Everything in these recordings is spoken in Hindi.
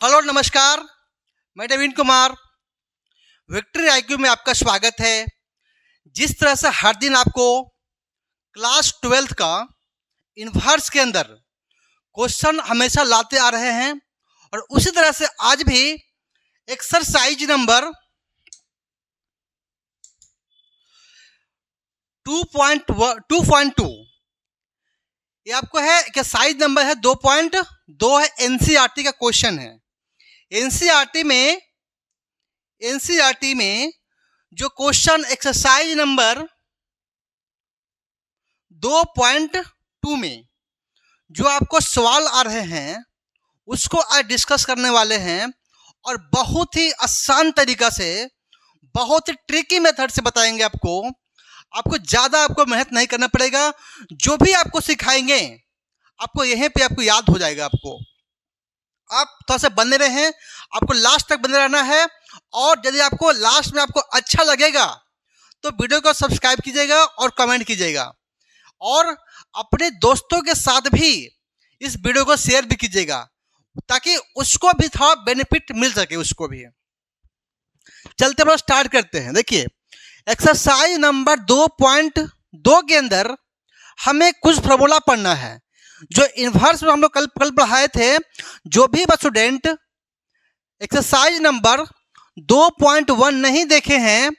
हेलो नमस्कार। मैं नवीन कुमार विक्ट्री आईक्यू में आपका स्वागत है। जिस तरह से हर दिन आपको क्लास 12th का इन्वर्स के अंदर क्वेश्चन हमेशा लाते आ रहे हैं और उसी तरह से आज भी एक्सरसाइज नंबर 2.2 ये आपको है एक्सरसाइज नंबर है 2.2 है। एनसीईआरटी का क्वेश्चन है। एनसीईआरटी में जो क्वेश्चन एक्सरसाइज नंबर 2.2 में जो आपको सवाल आ रहे हैं उसको आज डिस्कस करने वाले हैं और बहुत ही आसान तरीका से, बहुत ही ट्रिकी मेथड से बताएंगे। आपको ज़्यादा मेहनत नहीं करना पड़ेगा। जो भी आपको सिखाएंगे आपको यहीं पे आपको याद हो जाएगा। आप थोड़ा सा बने रहें, आपको लास्ट तक बने रहना है। और यदि आपको लास्ट में आपको अच्छा लगेगा तो वीडियो को सब्सक्राइब कीजिएगा और कमेंट कीजिएगा और अपने दोस्तों के साथ भी इस वीडियो को शेयर भी कीजिएगा ताकि उसको भी थोड़ा बेनिफिट मिल सके उसको भी। चलते हम स्टार्ट करते हैं। देखिए, एक्सरसाइज नंबर 2.2 के अंदर हमें कुछ फॉर्मूला पढ़ना है जो इन्वर्स में हम लोग कल पढ़ाए थे। जो भी स्टूडेंट एक्सरसाइज नंबर 2.1 नहीं देखे हैं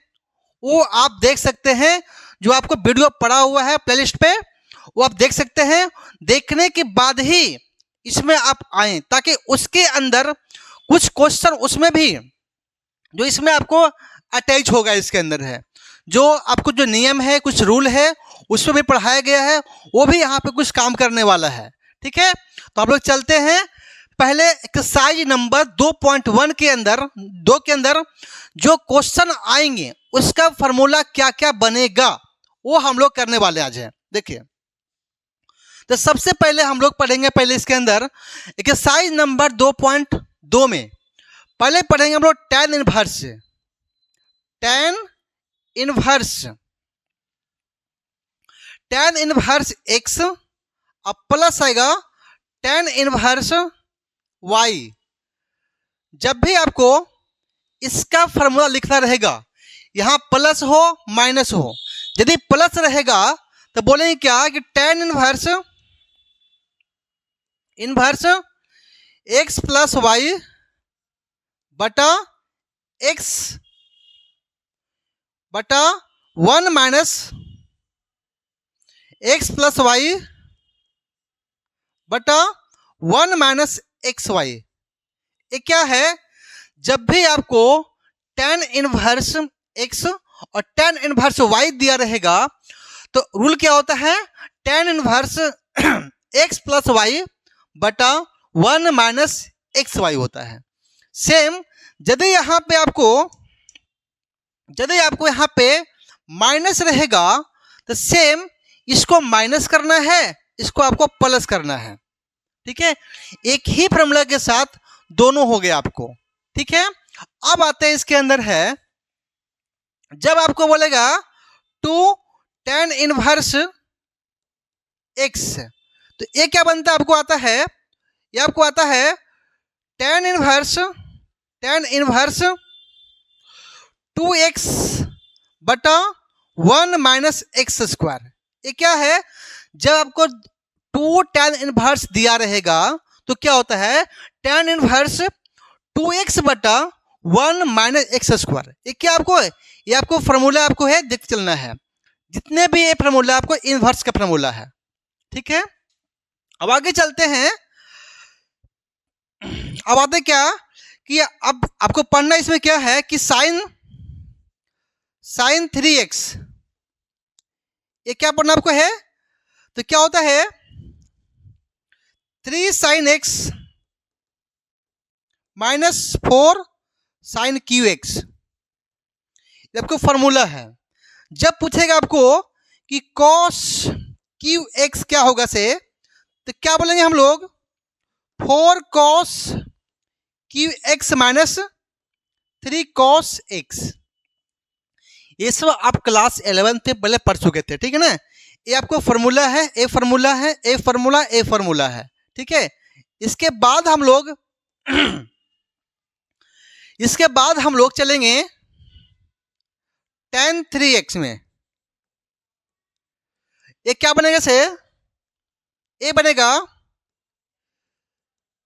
वो आप देख सकते हैं। जो आपको वीडियो पड़ा हुआ है प्लेलिस्ट पे वो आप देख सकते हैं। देखने के बाद ही इसमें आप आए ताकि उसके अंदर कुछ क्वेश्चन उसमें भी जो इसमें आपको अटैच होगा इसके अंदर है, जो आपको जो नियम है, कुछ रूल है उसमें भी पढ़ाया गया है, वो भी यहाँ पे कुछ काम करने वाला है। ठीक है, तो आप लोग चलते हैं। पहले एक्सरसाइज नंबर 2.1 के अंदर जो क्वेश्चन आएंगे उसका फॉर्मूला क्या क्या बनेगा वो हम लोग करने वाले आज हैं। देखिए, तो सबसे पहले हम लोग पढ़ेंगे इसके अंदर एक्सरसाइज नंबर 2.2 में पहले पढ़ेंगे हम लोग tan इनवर्स x अब प्लस आएगा tan इनवर्स y। जब भी आपको इसका फॉर्मूला लिखना रहेगा, यहां प्लस हो माइनस हो, यदि प्लस रहेगा तो बोलेंगे क्या कि tan inverse x plus y बटा x बटा 1 माइनस x प्लस वाई बटा 1 माइनस एक्स वाई। ये क्या है? जब भी आपको tan इनवर्स x और tan इनवर्स y दिया रहेगा तो रूल क्या होता है? tan inverse x plus y बटा 1 माइनस एक्स वाई होता है। सेम यदि यहाँ पे माइनस रहेगा तो सेम इसको माइनस करना है, इसको आपको प्लस करना है। ठीक है, एक ही फॉर्मूला के साथ दोनों हो गए आपको। ठीक है, अब आते हैं इसके अंदर है, जब आपको बोलेगा 2 tan इनवर्स x तो ये क्या बनता है? आपको आता है, ये आपको आता है tan इनवर्स 2x बटा 1 माइनस एक्स स्क्वायर। ये क्या है? जब आपको 2 tan इनवर्स दिया रहेगा तो क्या होता है? tan इनवर्स 2x बटा 1 माइनस एक्स स्क्वायर। ये क्या आपको है? ये आपको फॉर्मूला आपको है, देख चलना है। जितने भी ये फॉर्मूला आपको इनवर्स का फॉर्मूला है। ठीक है, अब आगे चलते हैं। अब आते क्या कि अब आपको पढ़ना इसमें क्या है कि साइन 3x, ये क्या पढ़ना आपको है? तो क्या होता है? 3 sin x minus 4 sin qx, ये आपको फॉर्मूला है। जब पूछेगा आपको कि cos qx क्या होगा से, तो क्या बोलेंगे हम लोग? 4 cos qx minus 3 cos x। ये सब आप क्लास 11 में पहले पढ़ चुके थे। ठीक है ना, ये आपको फॉर्मूला है, ए फॉर्मूला है, ए फॉर्मूला, ए फॉर्मूला है। ठीक है, इसके बाद हम लोग इसके बाद हम लोग चलेंगे tan 3x में। ये क्या बनेगा से, ये बनेगा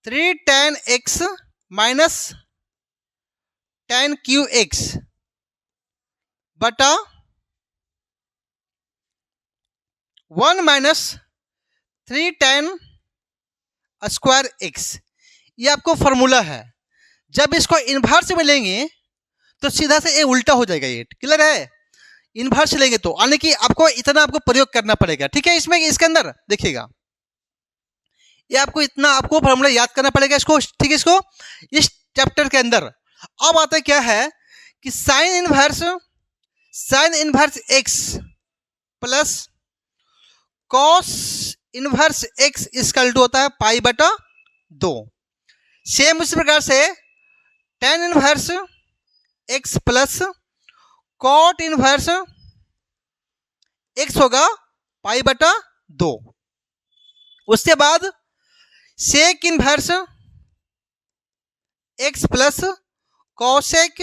3 tan x minus tan qx बटा 1 माइनस 3 tan स्क्वायर x। ये आपको फॉर्मूला है। जब इसको इन्वर्स में लेंगे तो सीधा से ये उल्टा हो जाएगा। ये क्लियर है? इन्वर्स लेंगे तो यानी कि आपको इतना आपको प्रयोग करना पड़ेगा। ठीक है, इसमें इसके अंदर देखिएगा, ये आपको इतना आपको फॉर्मूला याद करना पड़ेगा इसको। ठीक है, इसको इस चैप्टर के अंदर। अब आता क्या है कि sine inverse x plus cos inverse x equal to होता है पाई बटा 2। सेम उसी प्रकार से tan inverse x plus cot inverse x होगा पाई बटा 2। उसके बाद sec inverse x plus cosec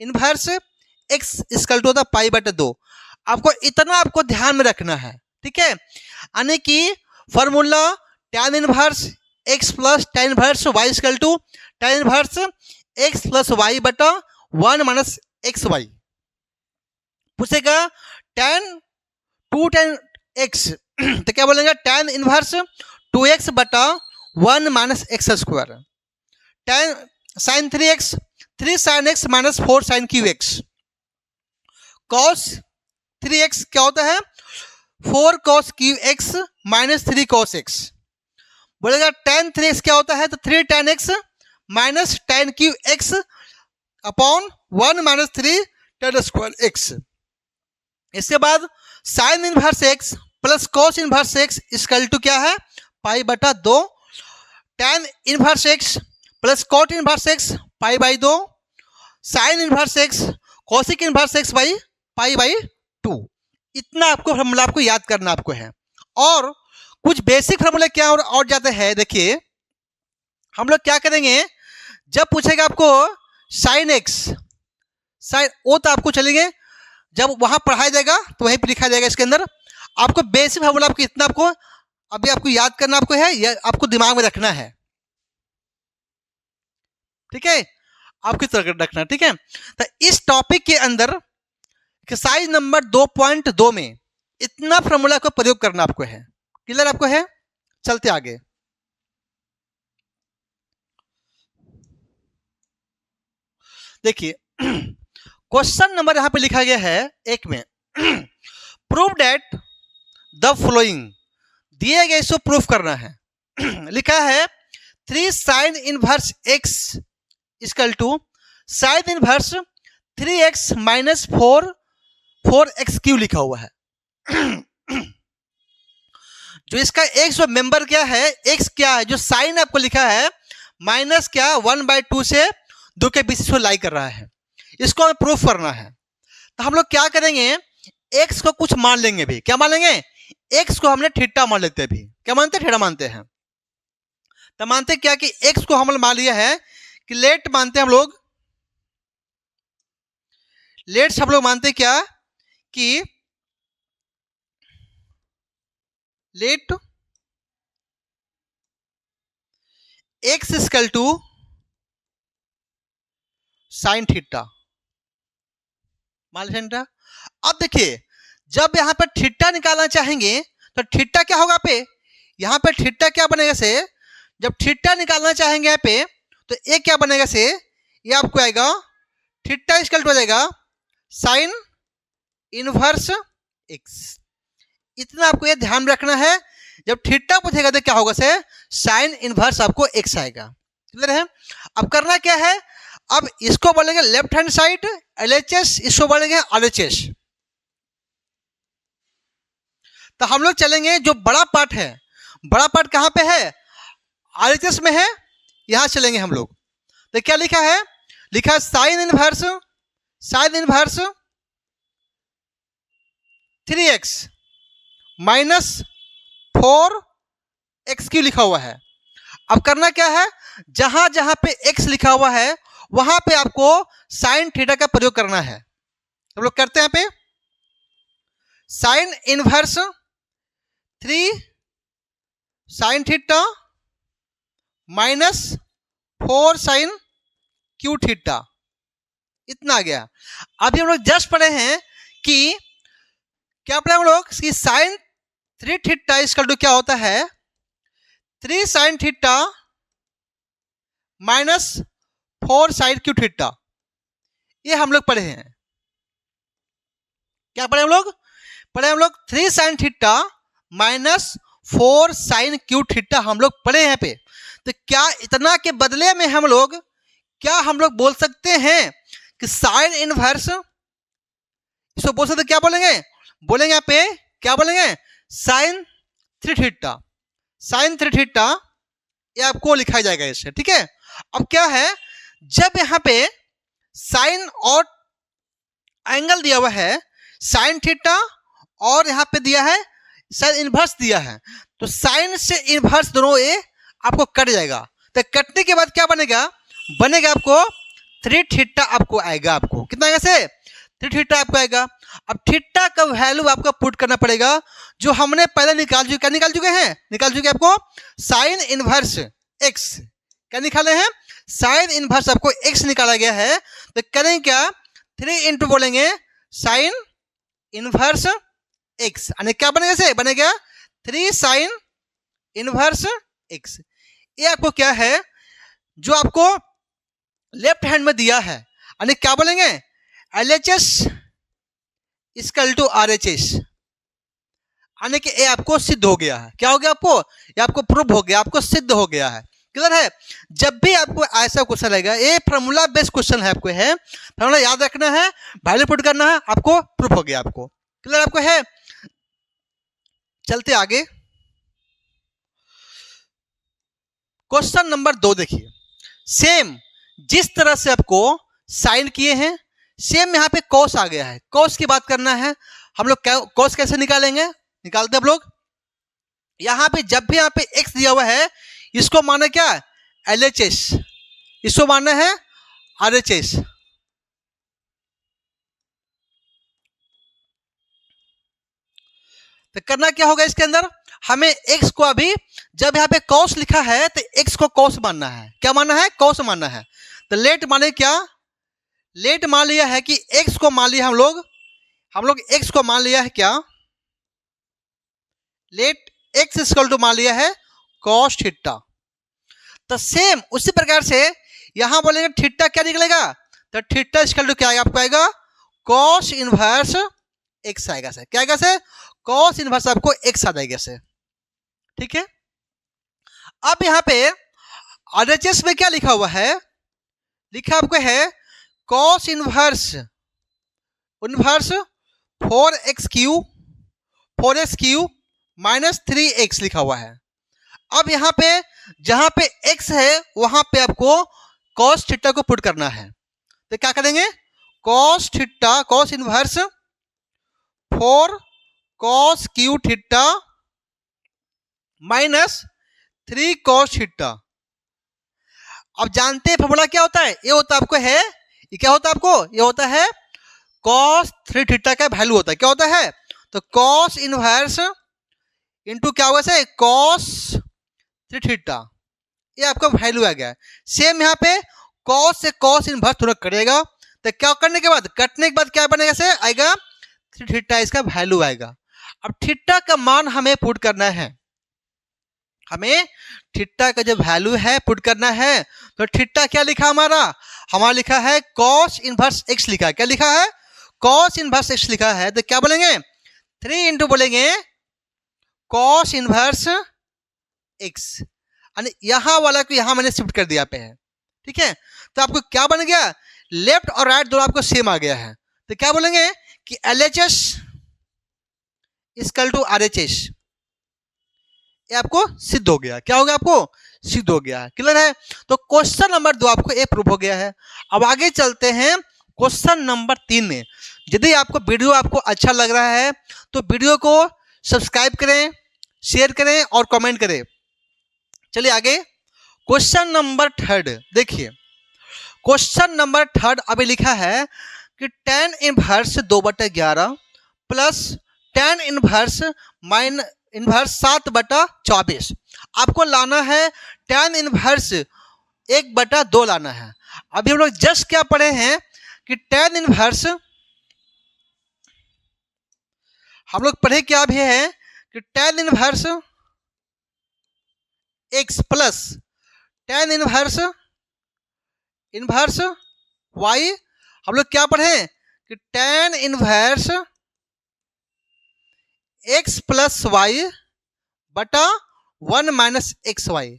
inverse x equal to होता है पाई बटा 2। आपको इतना आपको ध्यान में रखना है। ठीक है, यानी कि formula tan inverse x plus tan inverse y equal to tan inverse x plus y बटा 1 माइनस एक्स वाई। पूछेगा टू tan x तो क्या बोलेंगे, tan इनवर्स 2x बटा 1 minus x square. tan sine 3x 3 sin x minus 4 sin qx। cos 3x क्या होता है, 4 cos qx minus 3 cos x। बोलेगा tan 3x क्या होता है, तो 3 tan x minus tan qx upon 1 minus 3 tan square x। इसके बाद sine inverse x plus cos inverse x equal to क्या है, पाई बटा 2। tan inverse x plus cot inverse x pi by 2। Sine inverse x cosec inverse x by pi by 2। इतना आपको फॉर्मूला आपको याद करना आपको है। और कुछ बेसिक फॉर्मूले क्या और जाते हैं, देखिए हम लोग क्या करेंगे, जब पूछेगा आपको साइन x साइन वो तो आपको चलेंगे, जब वहां पढ़ाया जाएगा तो वहीं पर लिखा जाएगा। इसके अंदर आपको बेसिक फॉर्मूला आपको इतना आपको अभी आपको याद करना आपको है, या आपको दिमाग में रखना है। ठीक है, आपकी तरह रखना। ठीक है, तो इस टॉपिक के अंदर एक्सरसाइज नंबर 2.2 में इतना फॉर्मूला को प्रयोग करना आपको है। क्लियर आपको है? चलते आगे। देखिए क्वेश्चन नंबर यहां पे लिखा गया है 1 में प्रूव दैट द फॉलोइंग। दिए गए इसको प्रूफ करना है। लिखा है 3 sine inverse x equal to sine inverse 3x minus 4x cube लिखा हुआ है। जो इसका x जो मेंबर क्या है, x क्या है, जो साइन आपको लिखा है माइनस क्या 1/2 से 2 के बीच इसको लाई कर रहा है। इसको हमें प्रूफ करना है। तो हम लोग क्या करेंगे, x को कुछ मान लेंगे भी। क्या मान लेंगे, x को हमने थीटा मान लेते हैं भी। क्या मानते हैं, थीटा मानते हैं। तो मानते क्या कि x को हमने मान लिया है कि लेट मानते हम लोग, लेट्स हम लोग मानते क्या कि let x equal to sine theta मान लेते। अब देखिए जब यहां पर थीटा निकालना चाहेंगे तो थीटा क्या होगा पे, यहां पे थीटा क्या बनेगा से, जब थीटा निकालना चाहेंगे यहाँ पे तो ये क्या बनेगा से, ये आपको आएगा थीटा इक्वल टू हो जाएगा साइन इनवर्स x। इतना आपको ये ध्यान रखना है। जब थीटा पूछेगा तो क्या होगा से, साइन इनवर्स आपको x आएगा। क्लियर है? अब करना क्या है, अब इसको बोलेंगे लेफ्ट हैंड साइड LHS, इसको बोलेंगे RHS। तो हम लोग चलेंगे जो बड़ा पार्ट है, बड़ा पार्ट कहां पे है, RHS में है, यहां चलेंगे हम लोग। तो क्या लिखा है, लिखा है sign inverse 3x minus 4x cube लिखा हुआ है। अब करना क्या है, जहां जहां पे x लिखा हुआ है वहां पे आपको साइन थीटा का प्रयोग करना है। हम लोग करते हैं यहाँ पे sine inverse 3 sine theta minus 4 sine cube theta, इतना आ गया। अभी हम लोग जस्ट पढ़े हैं कि क्या पढ़े हम लोग कि साइन 3 थीटा इसका क्या होता है 3 sine theta minus 4 sine cube theta, ये हम लोग पढ़े हैं। क्या पढ़े हम लोग? पढ़े हम लोग 3 sine theta minus 4 sine cube theta हम लोग पढ़े हैं पे। तो क्या इतना के बदले में हम लोग बोल सकते हैं कि साइन इनवर्स, इसको बोल सकते क्या बोलेंगे यहाँ पे क्या बोलेंगे साइन 3 थीटा, साइन 3 थीटा ये आपको लिखा जाएगा इससे, ठीक है। अब क्या है जब यहाँ पे साइन और एंगल दिया हुआ है साइन थीटा और यहाँ पे दिया है साइन इनवर्स दिया है, तो साइन से इनवर्स दोनों ये आपको कट जाएगा। तो कटने के बाद क्या बनेगा आपको 3 थीटा आपको आएगा। आपको कितना आएगा से 3 थीटा आपको आएगा। अब थीटा का वैल्यू आपको पुट करना पड़ेगा जो हमने पहले निकाल चुके आपको साइन इनवर्स एक्स, क्या निकाले हैं साइन इनवर्स आपको एक्स निकाला गया है। तो करेंगे क्या 3 इंटू बोलेंगे साइन इनवर्स एक्स, यानी क्या बनेगा 3 साइन इनवर्स एक्स। ये आपको क्या है जो आपको लेफ्ट हैंड में दिया है, यानी क्या बोलेंगे LHS इक्वल टू RHS, यानी कि ये आपको सिद्ध हो गया है। क्या हो गया आपको? ये आपको प्रूव हो गया, आपको सिद्ध हो गया है। क्लियर है? जब भी आपको ऐसा क्वेश्चन रहेगा, ये फॉर्मूला बेस्ड क्वेश्चन है, आपको है फॉर्मूला याद रखना है, वैल्यू पुट करना है, आपको प्रूफ हो गया। आपको क्लियर आपको है? चलते आगे क्वेश्चन नंबर 2 देखिए। सेम जिस तरह से आपको साइन किए हैं सेम यहाँ पे कॉस आ गया है। कॉस की बात करना है हम लोग, कॉस कैसे निकालेंगे? निकालते हम लोग यहाँ पे जब भी यहाँ पे एक्स दिया हुआ है इसको माना क्या LHS, इसको मानना है RHS। तो करना क्या होगा इसके अंदर हमें x को अभी जब यहाँ पे कॉस लिखा है तो x को कॉस मानना है। क्या मानना है? कॉस मानना है। तो लेट माने क्या? लेट मान लिया है कि x को मान लिया हम लोग x को मान लिया है क्या लेट x इक्वल टू मान लिया है कॉस थीटा। तो सेम उसी प्रकार से यहां बोलेंगे थीटा क्या निकलेगा? तो थीटा इक्वल टू क्या आएगा? आपको आएगा कॉस इनवर्स x आएगा से। क्या आएगा से? कॉस इनवर्स आपको x आ जाएगा से, ठीक है। अब यहाँ पे RHS में क्या लिखा हुआ है? लिखा आपको है cos inverse 4x Q minus 3x लिखा हुआ है। अब यहाँ पे जहां पे x है वहां पे आपको कॉस थीटा को पुट करना है। तो क्या करेंगे cos theta cos inverse 4 cos Q theta minus 3 cos theta. अब जानते हैं फॉर्मूला क्या होता है? ये होता आपको है, ये क्या होता है आपको? ये होता है कॉस 3 थीटा का वैल्यू होता है। क्या होता है? तो कॉस इनवर्स इनटू क्या होगा से कॉस 3 थीटा, ये आपका वैल्यू आ गया। सेम यहाँ पे कॉस से कॉस इनवर्स थोड़ा कटेगा, तो क्या करने के बाद कटने के बाद क्या बनेगा से आएगा 3 थीटा, इसका वैल्यू आएगा। अब थीटा का मान हमें पुट करना है, हमें थीटा का जो वैल्यू है पुट करना है। तो थीटा क्या लिखा हमारा लिखा है कॉस इनवर्स x लिखा है। क्या लिखा है? कॉस इनवर्स x लिखा है। तो क्या बोलेंगे 3 इंटू बोलेंगे कॉस इनवर्स x, यानी यहां वाला को यहां मैंने शिफ्ट कर दिया पे है, ठीक है। तो आपको क्या बन गया लेफ्ट और राइट दोनों आपको सेम आ गया है। तो क्या बोलेंगे कि LHS इक्वल टू RHS, ये आपको सिद्ध हो गया। क्या हो गया? आपको सिद्ध हो गया। क्लियर है? तो क्वेश्चन नंबर 2 आपको ये प्रूफ हो गया है। अब आगे चलते हैं क्वेश्चन नंबर 3 में। यदि आपको वीडियो आपको अच्छा लग रहा है तो वीडियो को सब्सक्राइब करें, शेयर करें और कमेंट करें। चलिए आगे क्वेश्चन नंबर 3 देखिए। क्वेश्चन नंबर 3 अभी लिखा है कि tan inverse 2/11 plus tan inverse inverse 7/24। आपको लाना है tan इनवर्स 1/2 लाना है। अभी हम लोग जस्ट क्या पढ़े हैं कि tan इनवर्स, हम लोग पढ़े क्या भी है कि tan inverse x plus tan inverse y, हम लोग क्या पढ़े कि tan inverse x plus y बटा 1 माइनस एक्स वाई।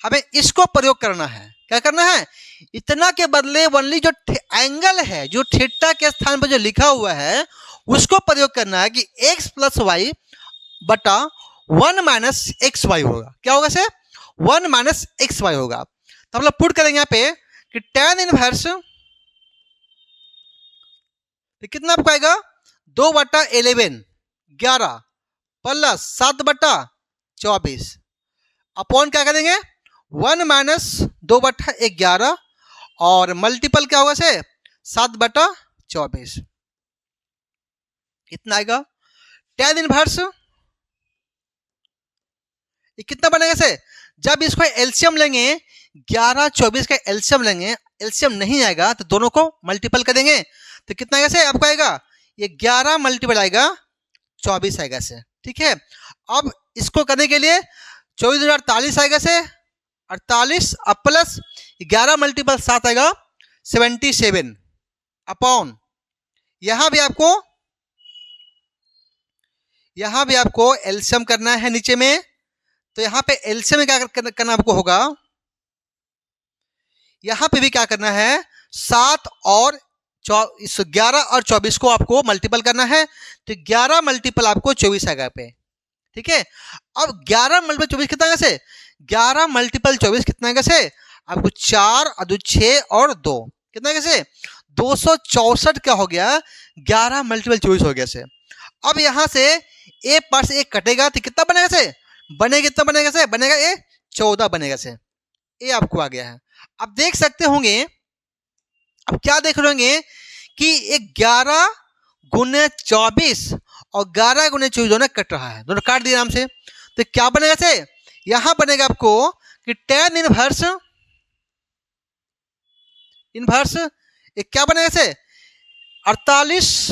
हमें इसको प्रयोग करना है। क्या करना है? इतना के बदले ओनली जो एंगल है, जो थीटा के स्थान पर जो लिखा हुआ है, उसको प्रयोग करना है कि x प्लस वाई बटा 1 माइनस एक्स वाई होगा। क्या होगा से? 1 माइनस एक्स वाई होगा। तो हम लोग पुट करेंगे यहाँ पे कि tan इनवर्स कितना आपको आएगा 2/11 प्लस 7/24 अपॉन क्या करेंगे 1 माइनस 2/11 और मल्टीपल क्या होगा से 7/24। कितना आएगा tan इनवर्स, ये कितना बनेगा से? जब इसको एलसीएम लेंगे 11-24 का एलसीएम लेंगे, एलसीएम नहीं आएगा तो दोनों को मल्टीपल करेंगे तो कितना आएगा से? आपको आएगा ये 11 मल्टीपल आएगा 24 आएगा से। ठीक है, अब इसको करने के लिए 24 आएगा से 48 अब प्लस 11 मल्टीपल 7 आएगा 77 अपॉन यहां भी आपको एलसीएम करना है नीचे में। तो यहां पे एलसीएम में क्या करना आपको होगा, यहां पे भी क्या करना है 7 और 11 और 24 को आपको मल्टीपल करना है तो 11 मल्टीपल आपको 24 आएगा पे। ठीक है, अब 11 मल्टीपल 24 कितना आएगा से? 11 मल्टीपल 24 कितना आएगा से? आपको 4 और 2 6 और 2 कितना आएगा से? 264 क्या हो गया 11 मल्टीपल 24 हो गया से। अब यहां से ए पर से एक कटेगा तो कितना बनेगा से? कितना बनेगा से? बनेगा ए 14 बनेगा से। ए आपको आ गया है। अब देख सकते होंगे, अब क्या देख रहे होंगे कि 11 गुने 24 और 11 गुने 24 दोनों कट रहा है, दोनों काट दिए नाम से। तो क्या बनेगा से? यहां बनेगा आपको कि tan इनवर्स एक क्या बनेगा से 48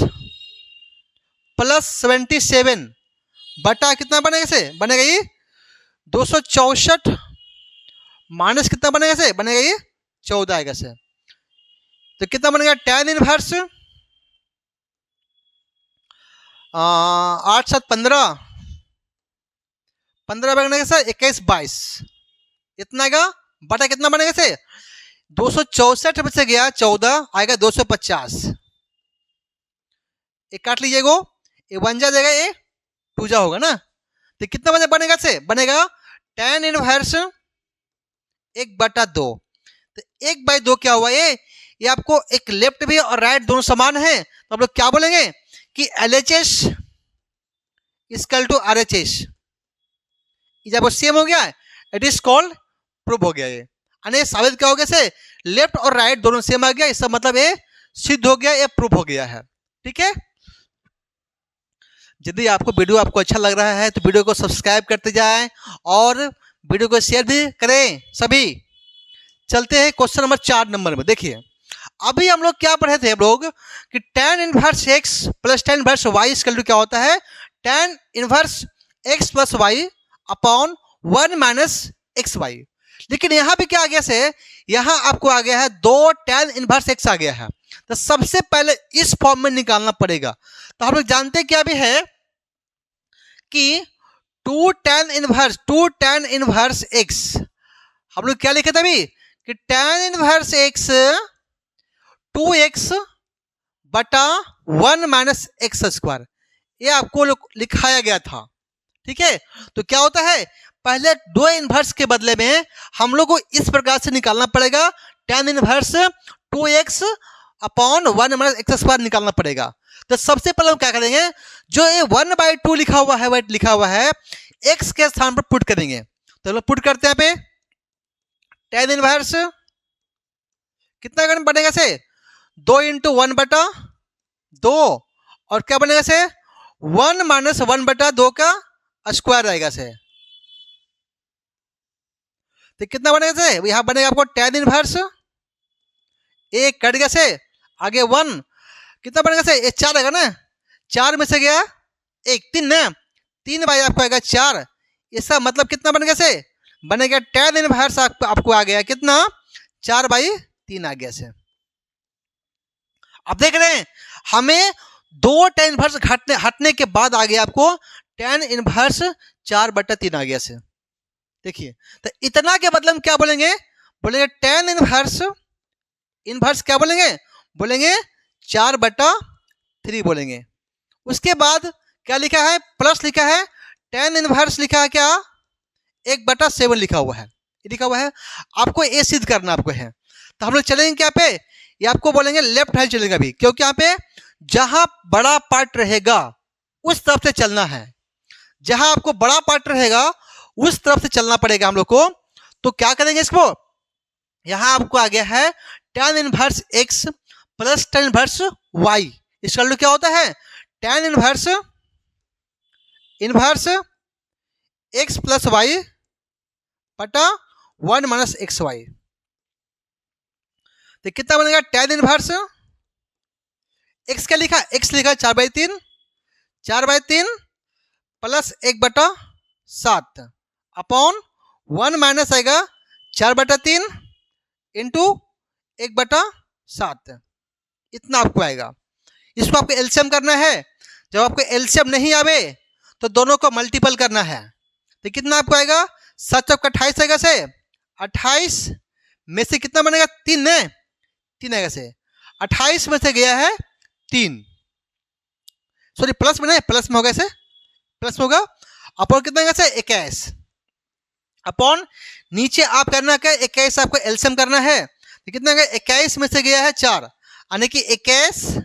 प्लस 77 बटा कितना बनेगा से? बनेगा ये 264 माइनस कितना बनेगा से? बनेगा ये 14 आएगा से। तो कितना बनेगा tan इनवर्स 8 7 15 बनेगा सर 21 22 इतना आएगा बटा कितना बनेगा से 264 से गया 14 आएगा 250। एक काट लीजिएगा, ये 1 जा जाएगा, ये 2 जा होगा ना। तो कितना बनेगा से? बनेगा tan इनवर्स 1/2। तो 1/2 क्या हुआ ये आपको एक लेफ्ट भी और राइट दोनों समान है तो हम लोग क्या बोलेंगे कि LHS इक्वल टू RHS। जब वो सेम हो गया इट इज कॉल्ड प्रूफ हो गया। ये यानी साबित क्या हो गया से? लेफ्ट और राइट दोनों सेम आ गया, इसका मतलब ये सिद्ध हो गया, ये प्रूफ हो गया है। ठीक है, यदि आपको वीडियो अच्छा लग रहा है तो वीडियो को सब्सक्राइब करते जाएं और वीडियो को शेयर भी करें सभी। चलते हैं क्वेश्चन नंबर 4 नंबर में। देखिए अभी हम लोग क्या पढ़े थे हम लोग कि tan inverse x plus tan inverse y equal to क्या होता है tan inverse x plus y upon 1 minus x y. लेकिन यहां भी क्या आ गया से? यहां आपको आ गया है 2 tan इनवर्स x आ गया है। तो सबसे पहले इस फॉर्म में निकालना पड़ेगा। तो हम लोग जानते क्या भी है कि 2 tan इनवर्स x, हम लोग क्या लिखे थे अभी कि tan इनवर्स x 2x बटा 1 माइनस एक्स स्क्वायर, ये आपको लिखाया गया था। ठीक है, तो क्या होता है पहले 2 इनवर्स के बदले में हम लोग को इस प्रकार से निकालना पड़ेगा tan inverse 2x upon 1 minus x square निकालना पड़ेगा। तो सबसे पहले हम क्या करेंगे, जो ये 1/2 लिखा हुआ है वह लिखा हुआ है x के स्थान पर पुट करेंगे। तो हम लोग पुट करते हैं पे tan इनवर्स कितना बनेगा से 2 × 1/2 और क्या बनेगा से 1 - 1/2 का स्क्वायर रहेगा से। तो कितना बनेगा से यहाँ बनेगा आपको tan इनवर्स, एक कट गया से आगे 1, कितना बनेगा से ये 4 आएगा ना, 4 में से गया एक 3 ना, 3 बाई आपको आएगा 4। इसका मतलब कितना बन गया से बनेगा tan इनवर्स आपको आ गया कितना 4/3 आ गया से। अब देख रहे हैं हमें 2 tan इनवर्स हटने के बाद आ गया आपको tan इनवर्स 4/3 आ गया से। देखिए तो इतना के बदले में क्या बोलेंगे, बोलेंगे tan इनवर्स क्या बोलेंगे 4/3 बोलेंगे। उसके बाद क्या लिखा है प्लस लिखा है, tan इनवर्स लिखा है क्या 1/7 लिखा हुआ है, ये लिखा हुआ है। आपको ये सिद्ध करना आपको है, तो हम लोग चलेंगे क्या पे, ये आपको बोलेंगे लेफ्ट हैंड चलेगा भी, क्योंकि यहाँ पे जहां बड़ा पार्ट रहेगा उस तरफ से चलना है, जहां आपको बड़ा पार्ट रहेगा उस तरफ से चलना पड़ेगा हम लोग को। तो क्या करेंगे इसको, यहां आपको आ गया है tan inverse x plus tan inverse y। इसका क्या होता है tan inverse x plus y बटा 1 - xy। तो कितना बनेगा tan इनवर्स x क्या लिखा, x लिखा 4/3 प्लस 1/7 अपॉन 1 माइनस आएगा 4/3 इंटू 1/7, इतना आपको आएगा। इसको आपको एलसीएम करना है, जब आपको एलसीएम नहीं आवे तो दोनों को मल्टीपल करना है। तो कितना आपको आएगा 7 × 28 आएगा से, 28 में से कितना बनेगा 3 है, 3 आएगा से, 28 में से गया है 3, सॉरी प्लस में नहीं, प्लस में होगा से, प्लस में होगा अपॉन कितना आएगा से 21 अपॉन नीचे आप करना क्या 21 आपको एलसीएम करना है। तो कितना आएगा 21 में से गया है 4, यानी कि 21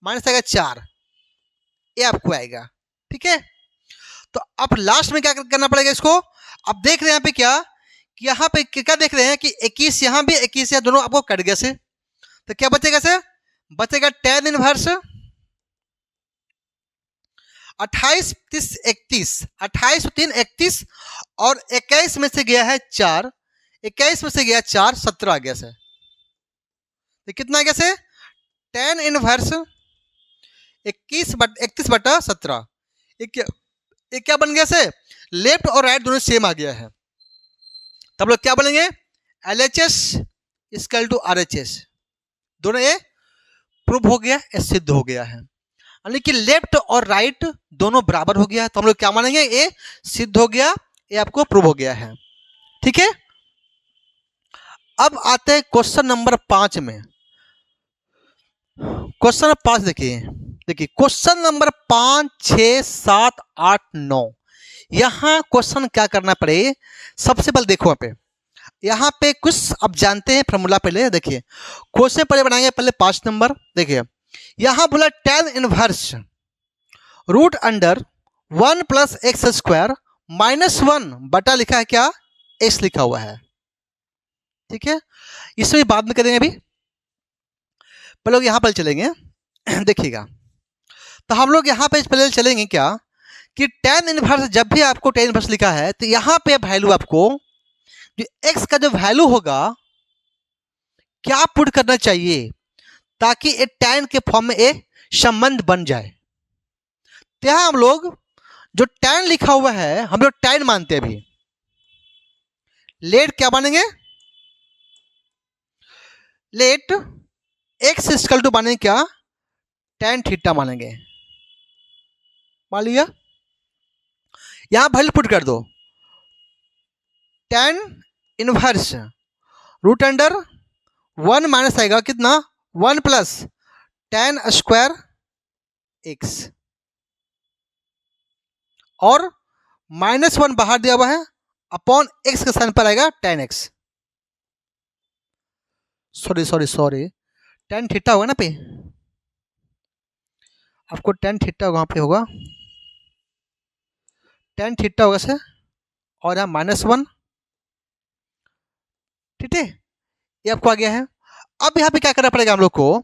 माइनस आएगा 4, ये आपको आएगा। ठीक है, तो अब लास्ट में क्या करना पड़ेगा इसको। अब देख रहे हैं यहाँ पे क्या कि यहाँ पे क्या देख रहे हैं कि 21 यहाँ भी 21 यहाँ दोनों आपको कट गया से, तो क्या बचेगा से, बचेगा tan इनवर्स 28 30 31, 28 3 31 और 21 में से गया है 4, 21 में से गया 4 17 आ गया से। तो कितना आ गया से tan इनवर्स 31/17, ये क्या बन गया से लेफ्ट और राइट दोनों सेम आ गया है। तब लोग क्या बोलेंगे LHS इक्वल टू RHS, दोनों ये प्रूव हो गया, ये सिद्ध हो गया है, यानी कि लेफ्ट और राइट दोनों बराबर हो गया है। तो हम लोग क्या मानेंगे ये सिद्ध हो गया, ये आपको प्रूव हो गया है। ठीक है, अब आते हैं क्वेश्चन नंबर 5 में। क्वेश्चन 5 देखिए क्वेश्चन नंबर 5 6 7 8 9, यहां क्वेश्चन क्या करना पड़े, सबसे पहले देखो यहाँ पे कुछ अब जानते हैं फॉर्मूला। पहले देखिए क्वेश्चन पहले बनाएंगे, पहले 5 नंबर देखिए यहां बोला tan inverse root under 1 + x² -1 बटा लिखा है क्या x लिखा हुआ है। ठीक है, इसमें बाद में करेंगे, अभी पहले लोग यहां पर चलेंगे देखिएगा। तो हम लोग यहाँ पे पहले चलेंगे क्या कि tan इनवर्स, जब भी आपको tan इनवर्स लिखा है तो यहाँ पे वैल्यू आपको जो x का जो वैल्यू होगा क्या पुट करना चाहिए ताकि एक tan के फॉर्म में एक संबंध बन जाए। तो यहाँ हम लोग जो tan लिखा हुआ है हम लोग tan मानते हैं, अभी लेट क्या मानेंगे, लेट x इक्वल टू मानेंगे क्या tan थीटा मानेंगे। मान लिया, यहां वैल्यू पुट कर दो tan inverse root under 1 minus आएगा कितना 1 + tan स्क्वायर x और -1 बाहर दिया हुआ है अपॉन x के स्थान पर आएगा tan x, sorry tan theta होगा ना पे, आपको tan थीटा वहां पे होगा, tan थीटा होगा सर, और यहाँ -1। ठीक है, ये आपको आ गया है। अब यहाँ पे क्या करना पड़ेगा हम लोग को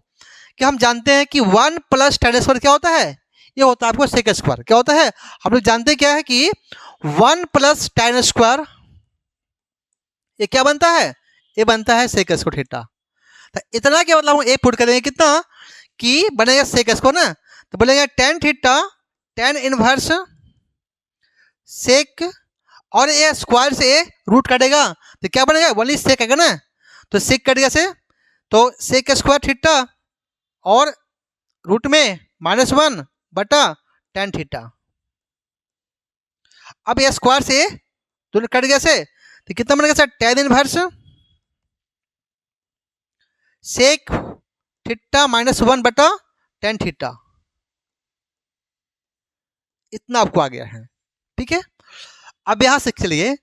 कि हम जानते हैं कि 1 प्लस tan स्क्वायर क्या होता है, ये होता है आपको सेक स्क्वायर। क्या होता है हम लोग जानते हैं क्या है कि 1 प्लस tan स्क्वायर ये क्या बनता है, ये बनता है सेक स्क्वायर थीटा। तो इतना क्या मतलब हम एक पुट करेंगे कितना कि बनेगा सेक स्क्वायर ना, तो बोलेंगे tan theta tan inverse sec, और ये स्क्वायर से ये रूट कटेगा तो क्या बनेगा, वही सेक है ना, तो सेक कट गया से, तो सेक स्क्वायर थीटा और रूट में -1 बटा tan थीटा। अब ये स्क्वायर से दोनों कट गया से, तो कितना बनेगा sir, tan inverse sec theta -1 बटा tan थीटा। इतना आपको आ गया है, ठीक है। अब यहां से चलिए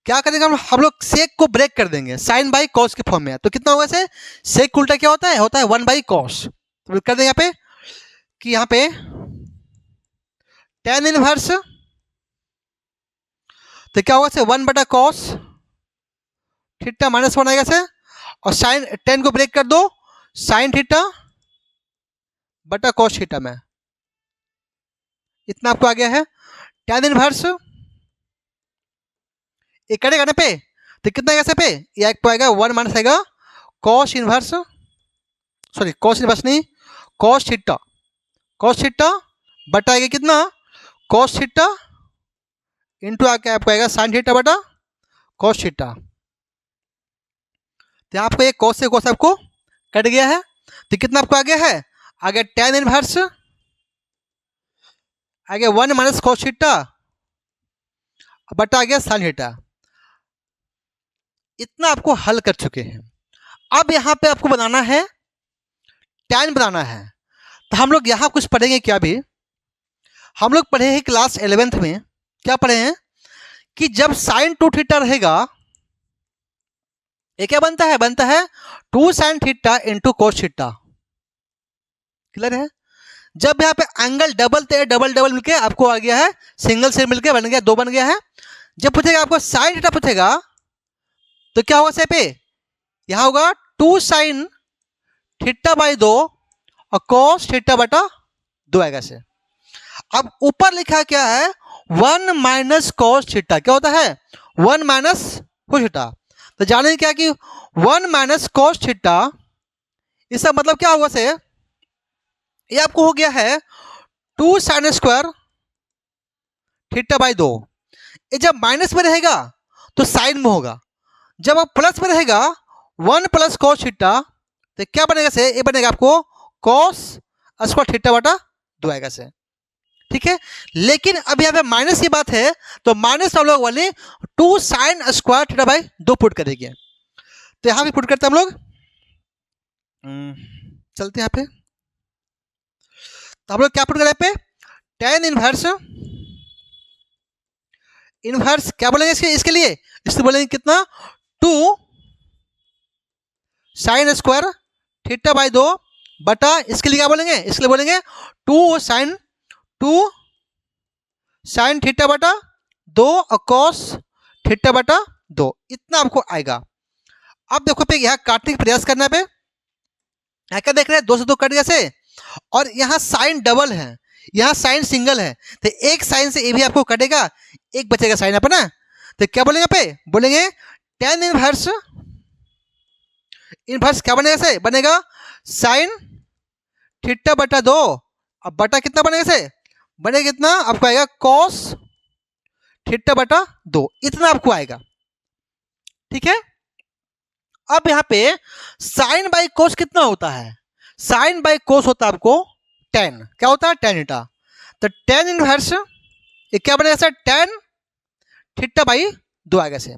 क्या करेंगे हम लोग सेक को ब्रेक कर देंगे, साइन बाई कॉस के फॉर्म में। तो कितना होगा से, सेक का उल्टा क्या होता है, 1 बाई कॉस। तो कर देंगे यहाँ पे कि यहाँ पे tan इनवर्स, तो क्या होगा से 1 बटा कॉस थीटा -1 आएगा से, और साइन tan को ब्रेक कर दो, साइन थीटा बटा कॉस थीटा में। इतना आपको आ गया है। tan इनवर्स ये करेगा ना पे, तो कितना आएगा से पे, ये एक आएगा 1 माइनस आएगा cos inverse, sorry cos inverse नहीं, कॉस थीटा बटा आएगा कितना, कॉस थीटा इंटू आके आपको आएगा साइन थीटा बटा कॉस थीटा। तो आपको एक कॉस से कॉस आपको कट गया है, तो कितना आपको आ गया है, आ गया tan इनवर्स आ गया 1 माइनस कॉस थीटा बटा आ गया साइन थीटा। इतना आपको हल कर चुके हैं। अब यहाँ पे आपको बनाना है tan बनाना है, तो हम लोग यहाँ कुछ पढ़ेंगे क्या भी, हम लोग पढ़े हैं क्लास 11th में, क्या पढ़े हैं कि जब साइन 2 थीटा रहेगा, ये क्या बनता है, बनता है 2 sine theta into cos theta. Clear है। जब यहाँ पे एंगल डबल थे, डबल डबल मिलके आपको आ गया है सिंगल से मिलके बन गया 2 बन गया है। जब पूछेगा आपको साइन थीटा पूछेगा तो क्या होगा से पे, यहाँ होगा 2 साइन थीटा बाई 2 और कॉस थीटा बटा 2 आएगा से। अब ऊपर लिखा क्या है, 1 माइनस कॉस थीटा, क्या होता है 1 माइनस कोस थीटा। तो जानेंगे क्या कि 1 माइनस कॉस थीटा, इसका मतलब क्या होगा से, ये आपको हो गया है 2 साइन स्क्वायर थीटा बाई 2। ये जब माइनस में रहेगा तो साइन में होगा, जब आप प्लस में रहेगा 1 प्लस कॉस थीटा, तो क्या बनेगा से, ये बनेगा आपको कॉस स्क्वायर थीटा बटा 2 आएगा से, ठीक है। लेकिन अब यहाँ पे माइनस की बात है, तो माइनस हम लोग वाले 2 sine square theta by 2 put करेंगे। तो यहाँ भी पुट करते हैं हम लोग, चलते हैं यहाँ पे, तो हम लोग क्या पुट करें पे, tan इनवर्स क्या बोलेंगे इसके लिए, इससे बोलेंगे कितना 2 साइन स्क्वायर थीटा बाई 2 बटा, इसके लिए क्या बोलेंगे, इसके लिए बोलेंगे 2 साइन थीटा बटा 2 और कॉस थीटा बटा 2। इतना आपको आएगा। अब देखो पे यहाँ काटने का प्रयास करना पे, यहाँ क्या देख रहे हैं 2 से 2 कट गया से, और यहाँ साइन डबल है, यहाँ साइन सिंगल है, तो एक साइन से ये भी आपको कटेगा, एक बचेगा साइन अपना। तो क्या बोलेंगे पे, बोलेंगे tan इनवर्स क्या बनेगा से, बनेगा साइन थीटा बटा 2, अब बटा कितना बनेगा से, बनेगा कितना आपको आएगा कॉस थीटा बटा 2। इतना आपको आएगा, ठीक है। अब यहाँ पे साइन बाई कोस कितना होता है, साइन बाई कोस होता है आपको tan, क्या होता है tan थीटा। तो tan इनवर्स ये क्या बनेगा सर, tan थीटा बाई 2 आएगा से।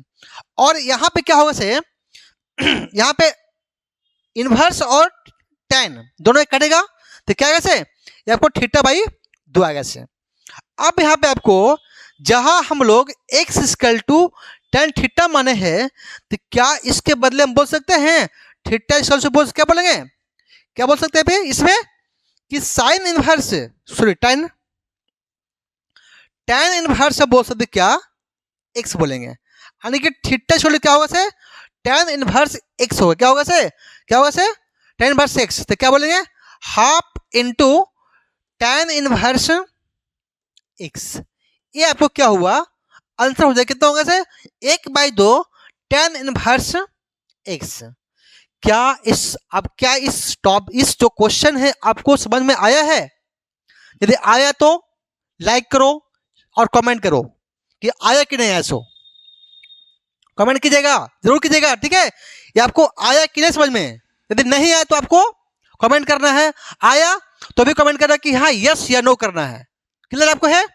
और यहाँ पे क्या होगा से, यहाँ पे इनवर्स और tan दोनों कटेगा, तो क्या आएगा से, ये आपको थीटा बाई 2 आएगा से। अब यहाँ पे आपको जहां हम लोग x equal to tan theta माने हैं, तो क्या इसके बदले हम बोल सकते हैं थीटा इक्वल टू, बोल क्या बोलेंगे, क्या बोल सकते हैं पे इसमें कि sine inverse, sorry tan inverse बोल सकते क्या, x बोलेंगे, यानी कि थीटा छोड़ क्या होगा से tan इनवर्स x होगा, क्या होगा से क्या होगा से tan इनवर्स x, तो क्या बोलेंगे half into tan inverse x। ये आपको क्या हुआ आंसर हो जाए कितना होगा से 1/2 tan इनवर्स x। क्या इस जो क्वेश्चन है आपको समझ में आया है? यदि आया तो लाइक करो और कमेंट करो कि आया कि नहीं आया। सो कमेंट कीजिएगा, जरूर कीजिएगा, ठीक है। ये आपको आया कि नहीं समझ में? यदि नहीं आया तो आपको कमेंट करना है, आया तो भी कमेंट करना कि हाँ यस या नो करना है। क्लियर आपको है?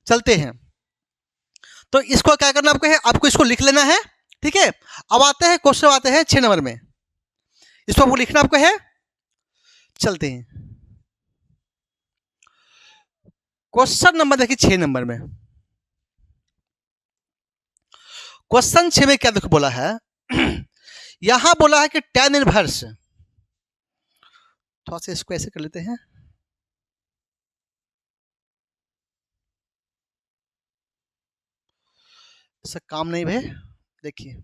चलते हैं। तो इसको क्या करना आपको है, आपको इसको लिख लेना है, ठीक है। अब आते हैं क्वेश्चन, आते हैं 6 नंबर में। इसको आपको लिखना आपको है। चलते हैं क्वेश्चन नंबर देखिए 6 नंबर में। क्वेश्चन 6 में क्या देखो बोला है यहां बोला है कि tan इनवर्स, थोड़ा सा इसको ऐसे कर लेते हैं, इससे काम नहीं भाई। देखिए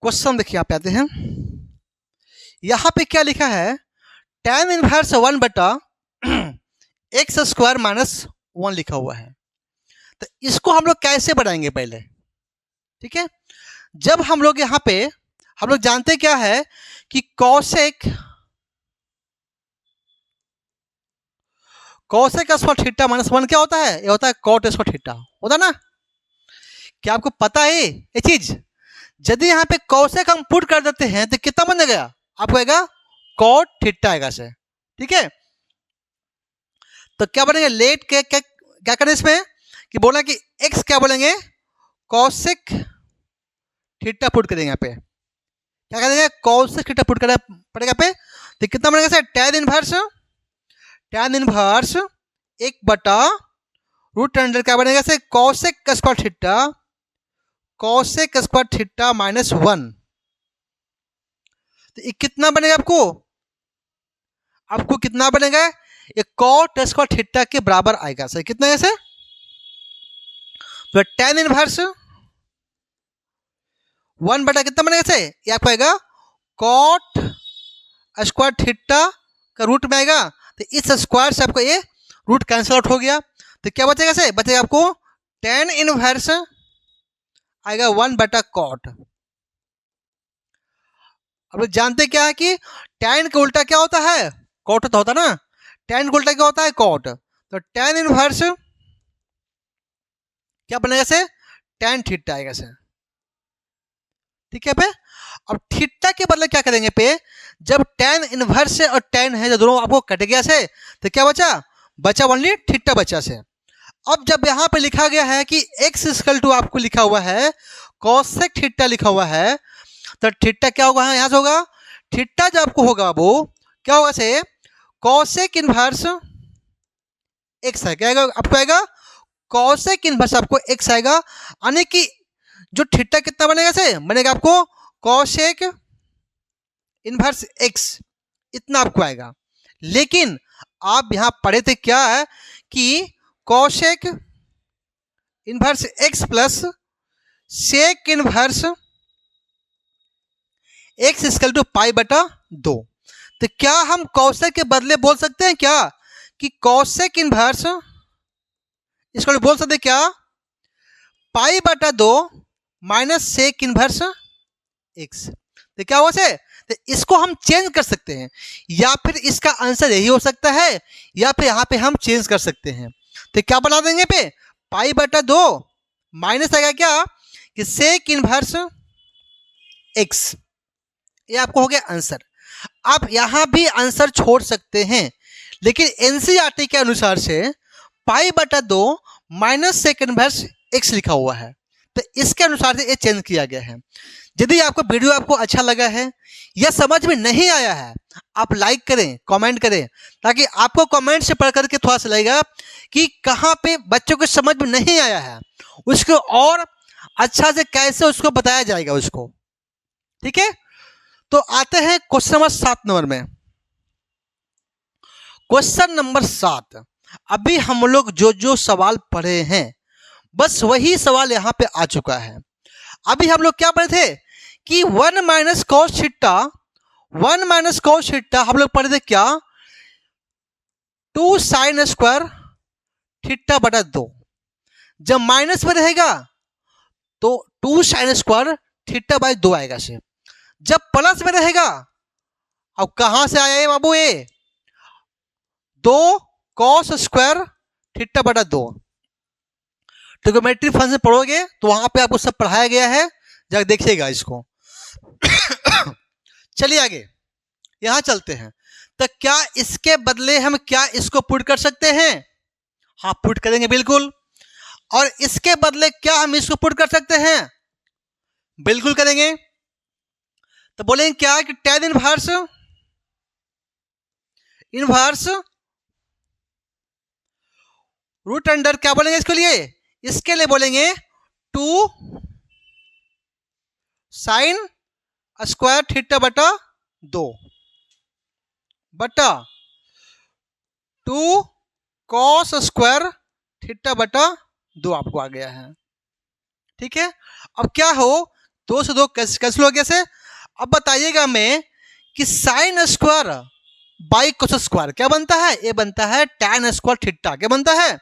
क्वेश्चन देखिए, आप आते हैं, यहां पे क्या लिखा है tan इनवर्स 1/x² - 1 लिखा हुआ है। तो इसको हम लोग कैसे बनाएंगे पहले, ठीक है। जब हम लोग यहाँ पे हम लोग जानते क्या है कि cosec स्क्वायर थीटा माइनस 1 क्या होता है, ये होता है cot स्क्वायर थीटा, होता ना। क्या आपको पता है ये चीज? यदि यहाँ पे cosec हम पुट कर देते हैं तो कितना बन जाएगा, आपको आएगा cot थीटा आएगा से, ठीक है। तो क्या बनेगा लेट के क्या करें इसमें कि बोला कि x क्या बोलेंगे cosec थीटा पुट करेंगे यहाँ पे, क्या करेंगे cosec थीटा पुट करना पड़ेगा पे। तो कितना बनेगा सर tan इनवर्स 1/√अंडर क्या बनेगा से cosec स्क्वायर थीटा माइनस 1। तो ये कितना बनेगा आपको कितना बनेगा, ये cot स्क्वायर थीटा के बराबर आएगा सर। कितना है सर, तो tan इनवर्स 1 कितना बनेगा से, ये आपको आएगा cot स्क्वायर थीटा का रूट में आएगा। तो इस स्क्वायर से आपको ये रूट कैंसिल आउट हो गया। तो क्या बचेगा से, बचेगा आपको tan इनवर्स आएगा 1/cot। अब लोग जानते क्या है कि tan का उल्टा क्या होता है, cot होता ना। tan का उल्टा क्या होता है, cot। तो tan इनवर्स क्या बनेगा से tan थीटा आएगा से, ठीक है पे। अब थीटा के बदले क्या करेंगे पे, जब tan इनवर्स से और tan है जो दोनों आपको कट गया से, तो क्या बचा ओनली थीटा बचा से। अब जब यहाँ पे लिखा गया है कि x इक्वल टू आपको लिखा हुआ है cosec थीटा लिखा हुआ है, तो थीटा क्या होगा यहाँ से होगा, थीटा जो आपको होगा वो क्या होगा से cosec इनवर्स x है, क्या आएगा आपको आएगा cosec इनवर्स आपको x आएगा, यानी कि जो थीटा कितना बनेगा से, बनेगा आपको cosec इनवर्स x, इतना आपको आएगा। लेकिन आप यहां पढ़े थे क्या है कि cosec inverse x plus sec inverse x equal to π/2। तो क्या हम cosec के बदले बोल सकते हैं क्या कि cosec इनवर्स इसको बोल सकते हैं क्या π/2 माइनस sec इनवर्स x। तो क्या हुआ से, तो इसको हम चेंज कर सकते हैं, या फिर इसका आंसर यही हो सकता है, या फिर यहाँ पे हम चेंज कर सकते हैं। तो क्या बना देंगे पे π/2 माइनस आएगा क्या कि sec इनवर्स x। ये आपको हो गया आंसर। आप यहाँ भी आंसर छोड़ सकते हैं, लेकिन एनसीईआरटी के अनुसार से π/2 माइनस sec इनवर्स x लिखा हुआ है, तो इसके अनुसार से ये चेंज किया गया है। यदि आपको वीडियो आपको अच्छा लगा है या समझ में नहीं आया है, आप लाइक करें, कमेंट करें, ताकि आपको कमेंट से पढ़ करके थोड़ा सा लगेगा कि कहाँ पे बच्चों को समझ में नहीं आया है, उसको और अच्छा से कैसे उसको बताया जाएगा उसको, ठीक है। तो आते हैं क्वेश्चन नंबर 7 नंबर में। क्वेश्चन नंबर 7, अभी हम लोग जो जो सवाल पढ़े हैं बस वही सवाल यहाँ पे आ चुका है। अभी हम लोग क्या पढ़े थे कि 1 minus cos theta, 1 minus cos theta हम लोग पढ़े थे क्या, 2 साइन स्क्वायर थीटा बटा 2। जब माइनस में रहेगा तो 2 साइन स्क्वायर थीटा बाई 2 आएगा से। जब प्लस में रहेगा, अब कहां से आया ये बाबू, ये 2 कॉस स्क्वायर थीटा बटा 2। ट्रिग्नोमेट्री फंक्शन पढ़ोगे तो वहां पे आपको सब पढ़ाया गया है, जब देखिएगा इसको। चलिए आगे यहां चलते हैं। तो क्या इसके बदले हम क्या इसको पुट कर सकते हैं? हाँ, पुट करेंगे बिल्कुल। और इसके बदले क्या हम इसको पुट कर सकते हैं? बिल्कुल करेंगे। तो बोलेंगे क्या कि tan इनवर्स रूट अंडर क्या बोलेंगे इसके लिए? इसके लिए बोलेंगे 2 साइन स्क्वायर थीटा बटा 2 बटा 2 कॉस स्क्वायर थीटा बटा 2 आपको आ गया है। ठीक है, अब क्या हो, 2 से 2 कैंसिल हो गया से। अब बताइएगा मैं कि sine square by cos square क्या बनता है? ये बनता है tan स्क्वायर थीटा। क्या बनता है?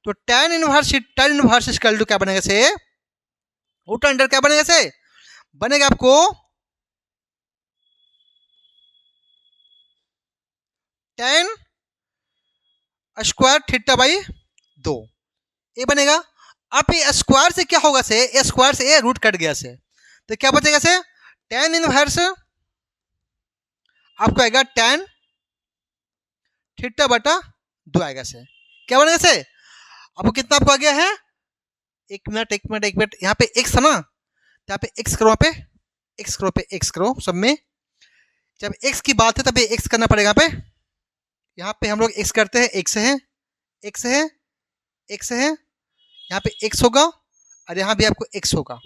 तो tan इनवर्स इक्वल टू क्या बनेगा से, रूट अंडर क्या बनेगा से, बनेगा आपको tan स्क्वायर थीटा बाई 2, ये बनेगा। अब ये स्क्वायर से क्या होगा से, ये स्क्वायर से ये रूट कट गया से, तो क्या बचेगा से, tan इनवर्स आपको आएगा tan थीटा बटा 2 आएगा से। क्या बनेगा से, आपको कितना आपको आ गया है, एक मिनट यहाँ पे x है ना, तो यहाँ पे x करो, यहाँ पे x करो सब में। जब x की बात है तब ये x करना पड़ेगा। यहाँ पे हम लोग x करते हैं, x है, यहाँ पे x होगा और यहाँ भी आपको x होगा।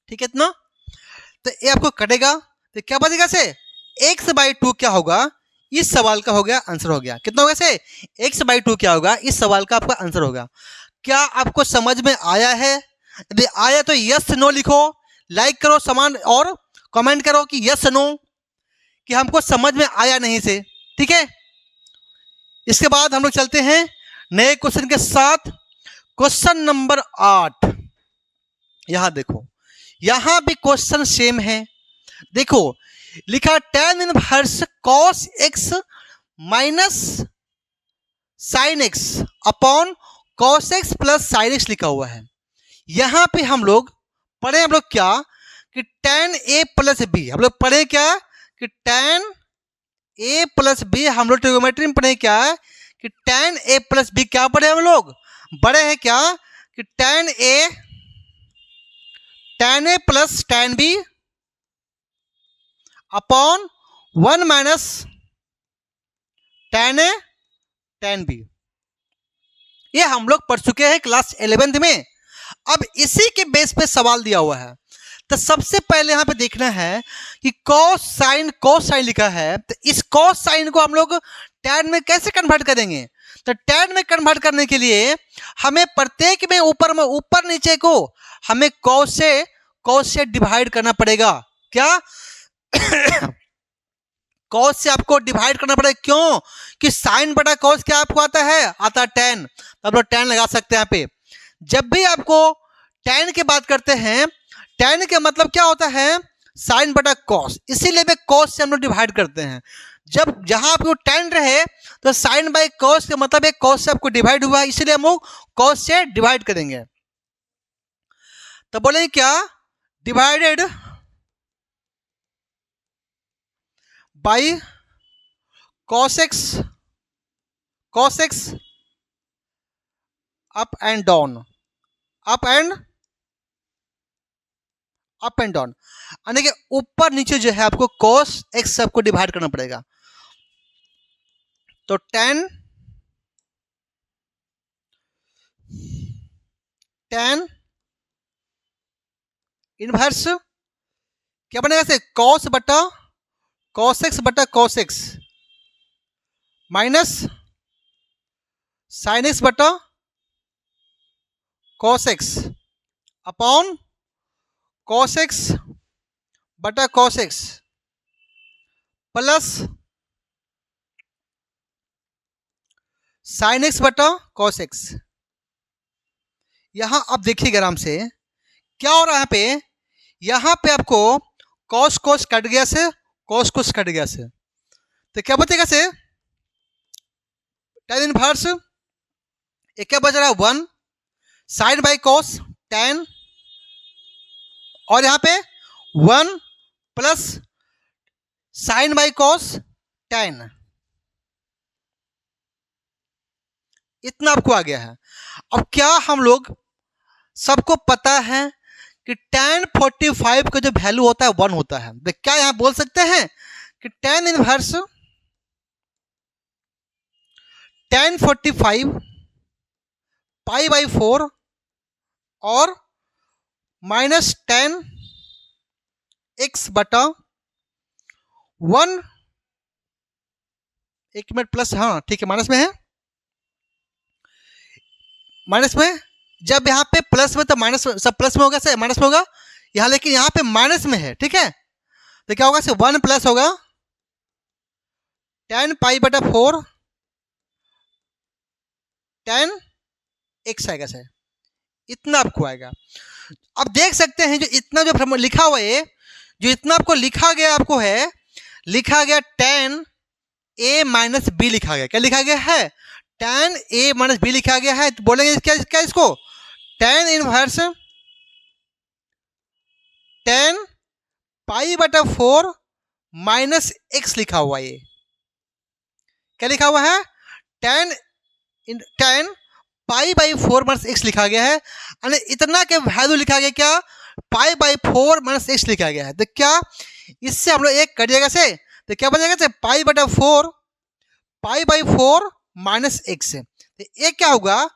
ठीक है इतना, तो ये आपको कटेगा तो क्या बचेगा से, x बाई 2 क्या होगा, इस सवाल का हो गया आंसर हो गया। कितना होगा से, x बाई 2 क्या होगा, इस सवाल का आपका आंसर होगा। क्या आपको समझ में आया है? यदि आया तो यस नो लिखो, लाइक करो समान, और कमेंट करो कि यस नो, कि हमको समझ में आया नहीं से। ठीक है, इसके बाद हम लोग चलते हैं नए क्वेश्चन के साथ। क्वेश्चन नंबर 8, यहां देखो, यहां भी क्वेश्चन सेम है। देखो लिखा tan inverse cos x minus sine x upon cos x plus sine x लिखा हुआ है। यहां पे हम लोग पढ़े, हम लोग क्या कि tan a प्लस b, हम लोग पढ़े क्या कि tan a प्लस b, हम लोग ट्रिग्नोमेट्री में पढ़े क्या कि tan a प्लस b, क्या पढ़े हम लोग, बड़े हैं क्या कि tan a plus tan b upon 1 minus tan a tan b। ये हम लोग पढ़ चुके हैं क्लास 11th में। अब इसी के बेस पे सवाल दिया हुआ है, तो सबसे पहले यहां पे देखना है कि cos sin लिखा है, तो इस cos sin को हम लोग tan में कैसे कन्वर्ट करेंगे। तो tan में कन्वर्ट करने के लिए हमें प्रत्येक में ऊपर नीचे को हमें cos से डिवाइड करना पड़ेगा। क्या cos से आपको डिवाइड करना पड़ेगा, क्यों कि साइन बटा cos क्या आपको आता है tan, तब लोग tan लगा सकते हैं यहाँ पे। जब भी आपको tan की बात करते हैं, tan के मतलब क्या होता है, साइन बटा cos, इसीलिए वे cos से हम लोग डिवाइड करते हैं। जब जहां आपको tan रहे तो साइन बाई cos का मतलब है cos से आपको डिवाइड हुआ, इसीलिए हम लोग cos से डिवाइड करेंगे। तो बोलेंगे क्या, divided by cos x up and down, यानी कि ऊपर नीचे जो है आपको cos x से आपको डिवाइड करना पड़ेगा। तो tan इनवर्स क्या बनेगा से, cos x minus sin x बटा cos x upon cos x बटा cos x plus sin x बटा cos x। यहां आप देखिएगा आराम से क्या हो रहा है यहाँ पे आपको cos cos कट गया से, cos cos कट गया से, तो क्या बचेगा से tan इनवर्स, ये क्या बच रहा है 1 sin बाई cos tan, और यहाँ पे 1 plus sin by cos tan, इतना आपको आ गया है। अब क्या हम लोग सबको पता है कि tan 45 का जो वैल्यू होता है 1 होता है, तो क्या यहां बोल सकते हैं कि tan inverse tan 45 pi by 4 और माइनस tan x बटा 1, एक मिनट प्लस, हाँ ठीक है माइनस में है, माइनस में, जब यहाँ पे प्लस में तो माइनस, सब प्लस में होगा से माइनस में होगा यहाँ, लेकिन यहाँ पे माइनस में है, ठीक है, तो क्या होगा से 1 प्लस होगा tan पाई बटा 4 tan x आएगा से, इतना आपको आएगा। अब देख सकते हैं जो इतना जो लिखा हुआ है, जो इतना आपको लिखा गया, आपको है लिखा गया tan a माइनस बी लिखा गया, क्या लिखा गया है tan a माइनस बी लिखा गया है, तो बोलेंगे क्या क्या इसको tan इनवर्स tan पाई बटा 4 माइनस x लिखा हुआ है, ये क्या लिखा हुआ है tan pi by 4 minus x लिखा गया है, यानी इतना के वैल्यू लिखा गया क्या पाई बाई 4 माइनस x लिखा गया है, तो क्या इससे हम लोग एक कटिएगा से, तो क्या बचेगा से पाई बटा 4 पाई बाई 4 माइनस x, तो ये क्या होगा,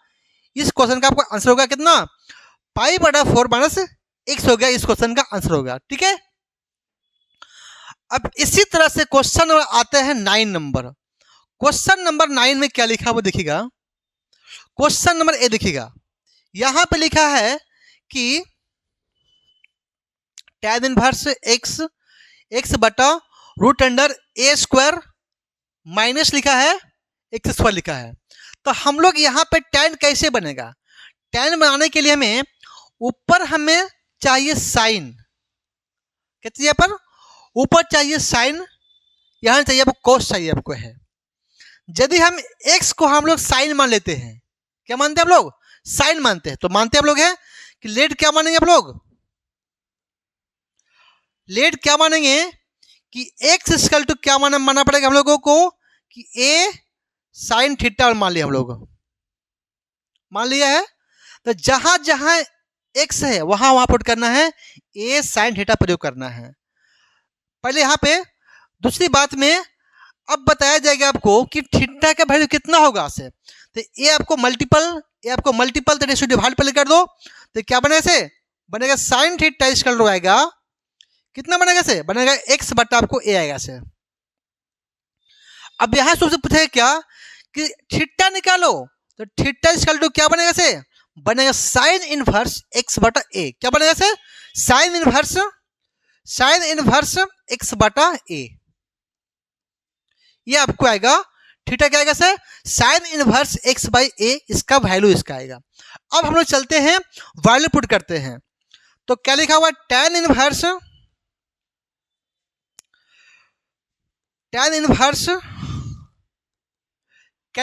इस क्वेश्चन का आपका आंसर होगा कितना पाई बटा 4 माइनस x हो गया, इस क्वेश्चन का आंसर होगा, ठीक है। अब इसी तरह से क्वेश्चन नंबर आते हैं 9 नंबर। क्वेश्चन नंबर 9 में क्या लिखा वो देखिएगा, क्वेश्चन नंबर ए देखिएगा, यहां पे लिखा है कि tan इनवर्स x x बटा रूट अंडर ए स्क्वायर माइनस लिखा है एक्स स्क्वायर लिखा है, तो हम लोग यहाँ पे tan कैसे बनेगा, tan बनाने के लिए हमें ऊपर हमें चाहिए साइन, क्या चाहिए पर ऊपर चाहिए साइन, यहाँ चाहिए आपको कोस चाहिए आपको है। यदि हम x को हम लोग साइन मान लेते हैं, क्या मानते हैं आप लोग साइन मानते हैं, तो मानते हैं आप लोग है कि लेट क्या मानेंगे आप लोग, लेट क्या मानेंगे कि x इक्वल टू क्या मानना पड़ेगा हम लोगों को कि a साइन थीटा मान लिया, हम लोग मान लिया है, तो जहां जहां x है वहां वहां पुट करना है a साइन थीटा प्रयोग करना है पहले यहाँ पे। दूसरी बात में अब बताया जाएगा आपको कि थीटा का वैल्यू कितना होगा से, तो ये आपको मल्टीपल तो रेशियो डिवाइड पहले कर दो, तो क्या बनेगा से बनेगा साइन थीटा इक्वल टू आएगा कितना बनेगा से बनेगा x बटा आपको a आएगा से। अब यहां सबसे पूछेगा क्या कि थीटा निकालो, तो थीटा इक्वल टू क्या बनेगा से बनेगा साइन इनवर्स x बटा a, क्या बनेगा से साइन इनवर्स x बटा a, ये आपको आएगा थीटा क्या आएगा sir sign inverse x by a, इसका वैल्यू इसका आएगा। अब हम लोग चलते हैं वैल्यू पुट करते हैं, तो क्या लिखा हुआ tan इनवर्स क्या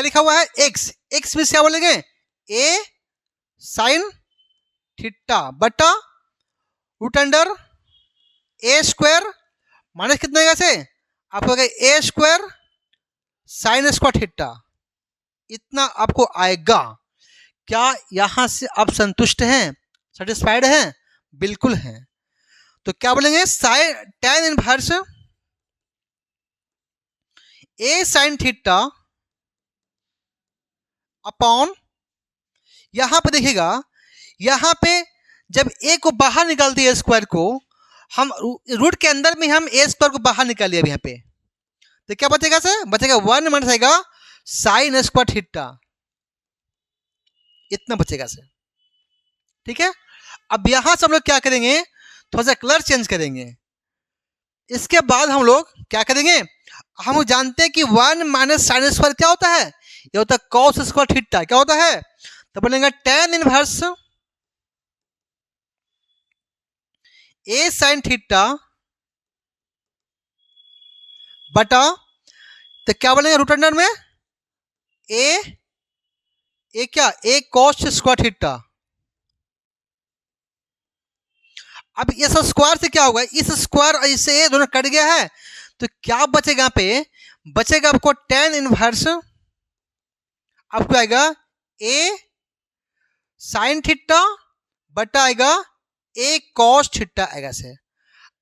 लिखा हुआ है x में क्या बोलेंगे a साइन थीटा बटा रूट अंडर ए स्क्वायर माइनस कितना आएगा से आपको ए स्क्वायर साइन स्क्वायर थीटा, इतना आपको आएगा। क्या यहां से आप संतुष्ट हैं, सेटिस्फाइड हैं, बिल्कुल हैं, तो क्या बोलेंगे साइन tan इनवर्स ए साइन थीटा अपॉन, यहां पे देखिएगा यहां पे जब a को बाहर निकालते हैं स्क्वायर को, हम रूट के अंदर में हम ए स्क्वायर को बाहर निकाल लिया यहाँ पे, तो क्या बचेगा सर बचेगा 1 माइनस आएगा साइन स्क्वायर थीटा, इतना बचेगा सर, ठीक है। अब यहां से हम लोग क्या करेंगे, थोड़ा सा कलर चेंज करेंगे। इसके बाद हम लोग क्या करेंगे, हम जानते हैं कि 1 माइनस साइन स्क्वायर क्या होता है, ये होता है कॉस स्क्वायर थीटा। क्या होता है, तो बोलेंगे tan इनवर्स ए साइन थीटा बटा, तो क्या बोलेंगे रूट अंडर में ए क्या, ए कॉस स्क्वायर थीटा। अब इस स्क्वायर से क्या होगा, इस स्क्वायर और इससे ए दोनों कट गया है, तो क्या बचेगा यहाँ पे, बचेगा आपको tan इनवर्स आपको आएगा ए साइन थीटा बटा आएगा ए कॉस थीटा आएगा से।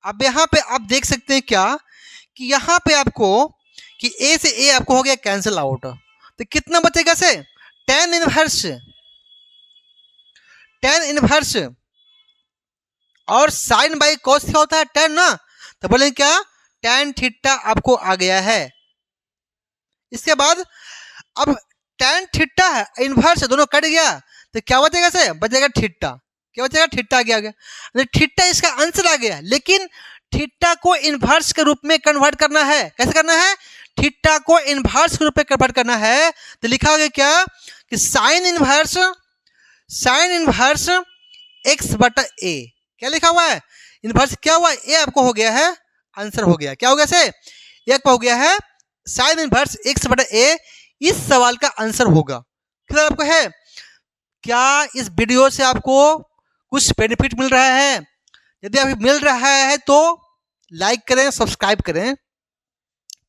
अब यहाँ पे आप देख सकते हैं क्या कि यहाँ पे आपको कि ए से ए आपको हो गया कैंसिल आउट, तो कितना बचेगा से tan इनवर्स और साइन बाई कॉस क्या होता है tan ना, तो बोलेंगे क्या tan थीटा आपको आ गया है। इसके बाद अब tan थीटा है इनवर्स दोनों कट गया, तो क्या बचेगा से, बचेगा थीटा। क्या बचेगा, थीटा आ गया, थीटा इसका आंसर आ गया। लेकिन थीटा को इनवर्स के रूप में कन्वर्ट करना है, कैसे करना है, थीटा को इनवर्स के रूप में कन्वर्ट करना है, तो लिखा गया क्या कि साइन इनवर्स एक्स बटा ए। क्या लिखा हुआ है, इनवर्स क्या हुआ, ए आपको हो गया है आंसर हो गया। क्या हो गया से, ए आपको हो गया है साइन इनवर्स एक्स बटा ए, इस सवाल का आंसर होगा। क्लियर आपको है। क्या इस वीडियो से आपको कुछ बेनिफिट मिल रहा है, यदि अभी मिल रहा है तो लाइक करें, सब्सक्राइब करें।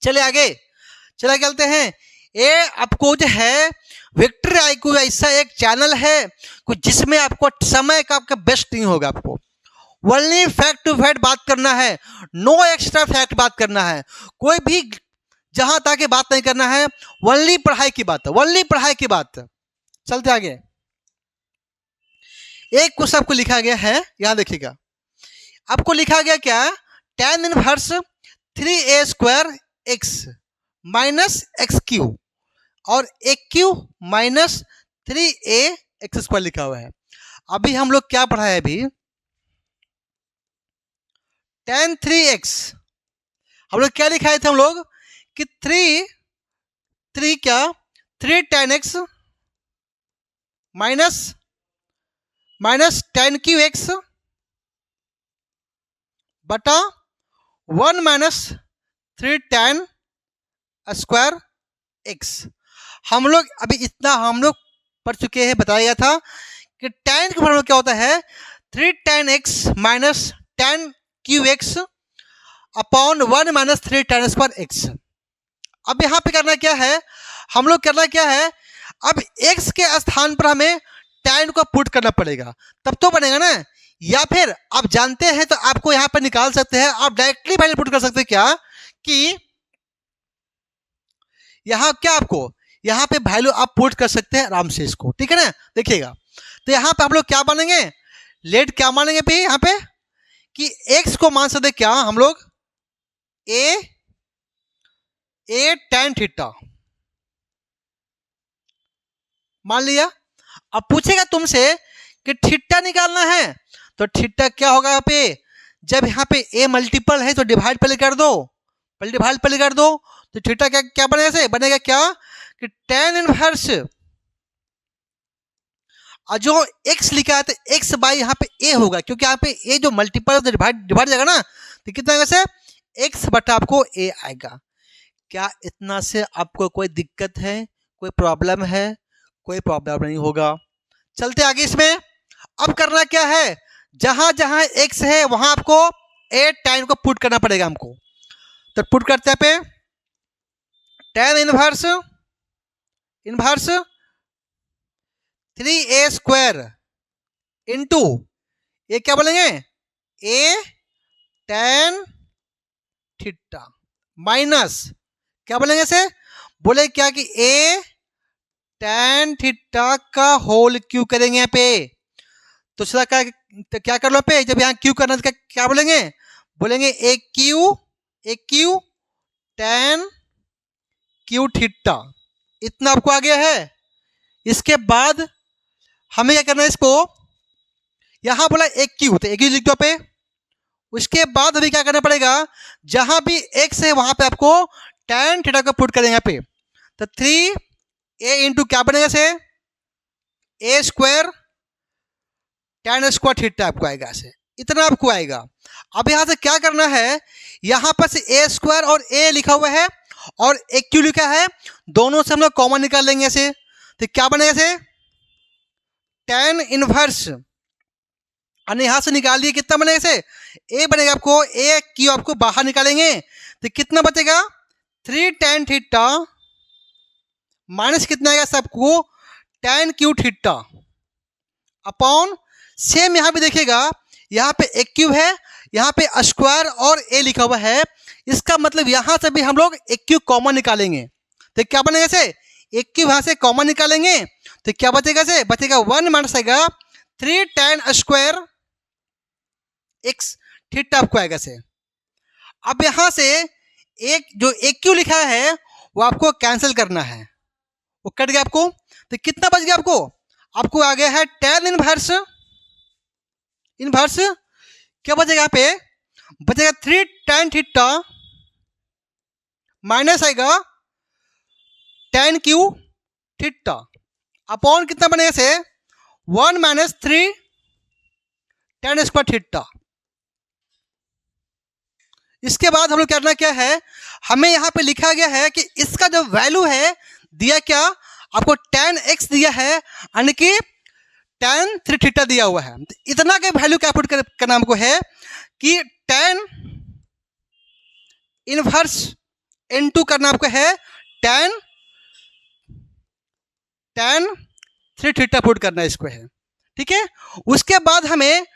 चले आगे चलते हैं। ये आपको जो है विक्ट्री आईक्यू ऐसा एक चैनल है कुछ जिसमें आपको समय का आपका बेस्ट नहीं होगा, आपको ओनली फैक्ट टू फैक्ट बात करना है, नो एक्स्ट्रा फैक्ट बात करना है, कोई भी जहां तक बात नहीं करना है, ओनली पढ़ाई की बात, ओनली पढ़ाई की बात। चलते आगे। एक क्वेश्चन आपको लिखा गया है, यहां देखिएगा, आपको लिखा गया क्या, tan inverse 3a square X minus X Q और A Q minus 3a X square लिखा हुआ है। अभी हम लोग क्या पढ़ा है, अभी tan 3x हम लोग क्या लिखाए थे, हम लोग कि 3 क्या 3 tan x minus tan Q x बटा 1 माइनस 3 tan स्क्वायर एक्स। हम लोग अभी इतना हम लोग पढ़ चुके हैं, बताया गया था कि tan के फॉर्मूला क्या होता है, 3 tan x minus tan Q x upon 1 minus 3 tan square x. अब यहाँ पे करना क्या है, हम लोग करना क्या है, अब x के स्थान पर हमें tan को पुट करना पड़ेगा, तब तो बनेगा ना। या फिर आप जानते हैं तो आपको यहाँ पर निकाल सकते हैं, आप डायरेक्टली वैल्यू पुट कर सकते हैं क्या कि यहाँ क्या आपको यहाँ पे वैल्यू आप पुट कर सकते हैं आराम से इसको, ठीक है ना। देखिएगा तो यहाँ पे हम लोग क्या मानेंगे, लेट क्या मानेंगे पे यहाँ पे कि x को मान सकते क्या हम लोग ए tan थीटा मान लिया। अब पूछेगा तुमसे कि थीटा निकालना है, तो थीटा क्या होगा यहाँ पे, जब यहाँ पे a मल्टीपल है तो डिवाइड पहले कर दो, तो थीटा क्या क्या बनेगा से, बनेगा क्या कि tan इनवर्स जो x लिखा है तो x बाई यहाँ पे a होगा, क्योंकि यहाँ पे a जो मल्टीपल है तो डिवाइड जाएगा ना, तो कितना आएगा से x बटा आपको a आएगा। क्या इतना से आपको कोई दिक्कत है, कोई प्रॉब्लम है, कोई प्रॉब्लम नहीं होगा। चलते आगे इसमें। अब करना क्या है, जहां जहां x है वहां आपको a tan को पुट करना पड़ेगा हमको, तो पुट करते हैं पे tan inverse 3a square into ये क्या बोलेंगे a tan थीटा माइनस क्या बोलेंगे से, बोले क्या कि a tan थीटा का होल क्यू करेंगे यहाँ पे, तो सीधा क्या कर लो पे, जब यहाँ क्यू करना तो क्या बोलेंगे ए क्यू tan क्यू थीटा। इतना आपको आ गया है। इसके बाद हमें क्या करना है, इसको यहां बोला एक क्यू, तो एक क्यू लिख दो पे, उसके बाद अभी क्या करना पड़ेगा, जहां भी x है वहां पे आपको tan थीटा को पुट करेंगे यहाँ पे, तो 3a इंटू क्या बनेगा से a square tan square theta आपको आएगा ऐसे, इतना आपको आएगा। अब यहाँ से क्या करना है, यहाँ पर से a स्क्वायर और a लिखा हुआ है और एक क्यू लिखा है, दोनों से हम लोग कॉमन निकाल लेंगे ऐसे, तो क्या बनेगा ऐसे tan इनवर्स, और यहाँ से निकाल दिए कितना बनेगा ऐसे a बनेगा आपको, a क्यू आपको बाहर निकालेंगे तो कितना बचेगा 3 tan थीटा माइनस कितना आएगा सबको tan Q theta upon, same यहाँ पे देखिएगा यहाँ पे एक क्यूब है, यहाँ पे स्क्वायर और a लिखा हुआ है, इसका मतलब यहाँ से भी हम लोग एक क्यूब कॉमन निकालेंगे तो क्या बनेगा से एक क्यूब यहाँ से कॉमन निकालेंगे तो क्या बचेगा से बचेगा 1 माइनस आएगा 3 tan स्क्वायर x थीटा आपको आएगा से। अब यहाँ से एक जो एक क्यू लिखा है वो आपको कैंसिल करना है, वो कट गया आपको, तो कितना बच गया आपको, आपको आ गया है tan इनवर्स, इनवर्स क्या बचेगा यहाँ पे बचेगा 3 tan थीटा माइनस आएगा tan क्यू थीटा अपॉन कितना बनेगा से 1 माइनस 3 tan स्क्वायर थीटा। इसके बाद हम लोग करना क्या है, हमें यहाँ पे लिखा गया है कि इसका जो वैल्यू है दिया क्या आपको tan x दिया है यानी कि tan 3 थीटा दिया हुआ है, तो इतना का वैल्यू क्या पुट करना हमको है कि tan इनवर्स इनटू करना आपको है tan 3 थीटा पुट करना इसको है, ठीक है। उसके बाद हमें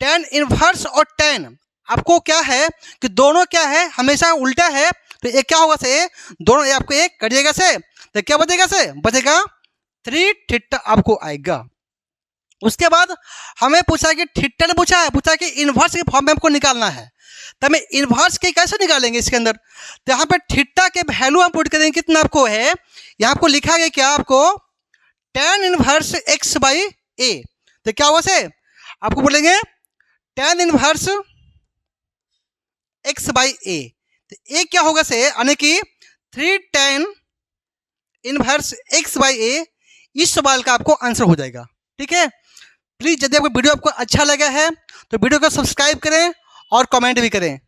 tan इनवर्स और tan आपको क्या है कि दोनों क्या है हमेशा उल्टा है, तो एक क्या होगा से दोनों ये आपको एक कटिएगा से तो क्या बचेगा से बचेगा 3 थीटा आपको आएगा। उसके बाद हमें पूछा कि थीटा ने पूछा कि इनवर्स के फॉर्म में हमको निकालना है, तो हमें इनवर्स के कैसे निकालेंगे इसके अंदर, तो यहाँ पे थीटा के वैल्यू हम पुट करेंगे कितना आपको है, यहाँ आपको लिखा गया क्या आपको tan inverse x by a, तो क्या हुआ से आपको बोलेंगे tan inverse x by a, तो a क्या होगा से यानी कि 3 tan inverse x by a, इस सवाल का आपको आंसर हो जाएगा, ठीक है। प्लीज़ यदि आपको वीडियो आपको अच्छा लगा है तो वीडियो को सब्सक्राइब करें और कमेंट भी करें।